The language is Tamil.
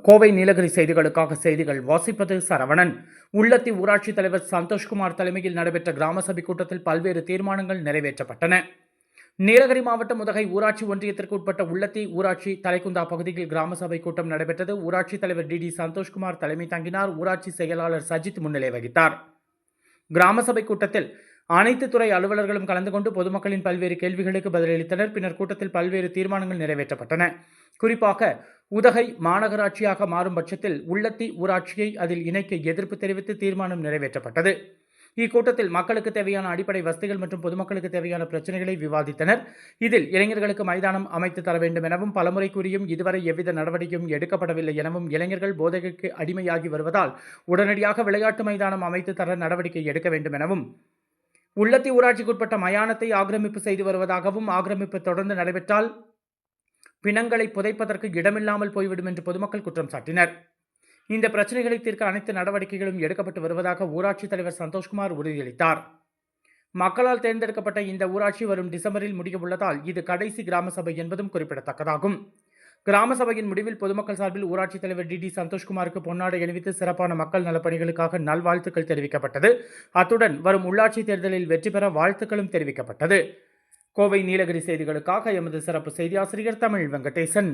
கோவை நீலகிரி செய்திகளுக்காக செய்திகள் வாசிப்பது சரவணன். உள்ளத்தி ஊராட்சித் தலைவர் சந்தோஷ்குமார் தலைமையில் நடைபெற்ற கிராம சபை கூட்டத்தில் பல்வேறு தீர்மானங்கள் நிறைவேற்றப்பட்டன. நீலகிரி மாவட்டம் உதகை ஊராட்சி ஒன்றியத்திற்கு உட்பட்ட உள்ளத்தி ஊராட்சி தலைக்குந்தா பகுதியில் கிராம சபை கூட்டம் நடைபெற்றது. ஊராட்சித் தலைவர் டி சந்தோஷ்குமார் தலைமை தாங்கினார். ஊராட்சி செயலாளர் சஜித் முன்னிலை வகித்தார். கிராம சபை கூட்டத்தில் அனைத்து துறை அலுவலர்களும் கலந்து கொண்டு பொதுமக்களின் பல்வேறு கேள்விகளுக்கு பதிலளித்தனர். பின்னர் கூட்டத்தில் பல்வேறு தீர்மானங்கள் நிறைவேற்றப்பட்டன. குறிப்பாக உதகை மாநகராட்சியாக மாறும் பட்சத்தில் உள்ளத்தி ஊராட்சியை அதில் இணைக்க எதிர்ப்பு தெரிவித்து தீர்மானம் நிறைவேற்றப்பட்டது. இக்கூட்டத்தில் மக்களுக்கு தேவையான அடிப்படை வசதிகள் மற்றும் பொதுமக்களுக்கு தேவையான பிரச்சனைகளை விவாதித்தனர். இதில் இளைஞர்களுக்கு மைதானம் அமைத்து தர வேண்டும் எனவும் பலமுறை கூறியும் இதுவரை எவ்வித நடவடிக்கையும் எடுக்கப்படவில்லை எனவும் இளைஞர்கள் போதைக்கு அடிமையாகி வருவதால் உடனடியாக விளையாட்டு மைதானம் அமைத்து தர நடவடிக்கை எடுக்க வேண்டும் எனவும் உள்ளத்தி ஊராட்சிக்குட்பட்ட மயானத்தை ஆக்கிரமிப்பு செய்து வருவதாகவும் ஆக்கிரமிப்பு தொடர்ந்து நடைபெற்றால் பிணங்களை புதைப்பதற்கு இடமில்லாமல் போய்விடும் என்று பொதுமக்கள் குற்றம் சாட்டினர். இந்த பிரச்சனைகளை தீர்க்க அனைத்து நடவடிக்கைகளும் எடுக்கப்பட்டு வருவதாக ஊராட்சித் தலைவர் சந்தோஷ்குமார் உறுதியளித்தார். மக்களால் தேர்ந்தெடுக்கப்பட்ட இந்த ஊராட்சி வரும் டிசம்பரில் முடிய உள்ளதால் இது கடைசி கிராம சபை என்பதும் குறிப்பிடத்தக்கதாகும். கிராம சபையின் முடிவில் பொதுமக்கள் சார்பில் ஊராட்சித் தலைவர் டி சந்தோஷ்குமாருக்கு பொன்னாடை அணிவித்து சிறப்பான மக்கள் நலப்பணிகளுக்காக நல்வாழ்த்துக்கள் தெரிவிக்கப்பட்டது. அத்துடன் வரும் உள்ளாட்சி தேர்தலில் வெற்றி பெற வாழ்த்துக்களும் தெரிவிக்கப்பட்டது. கோவை நீலகிரி செய்திகளுக்காக எமது சிறப்பு செய்தி ஆசிரியர் தமிழ் வெங்கடேசன்.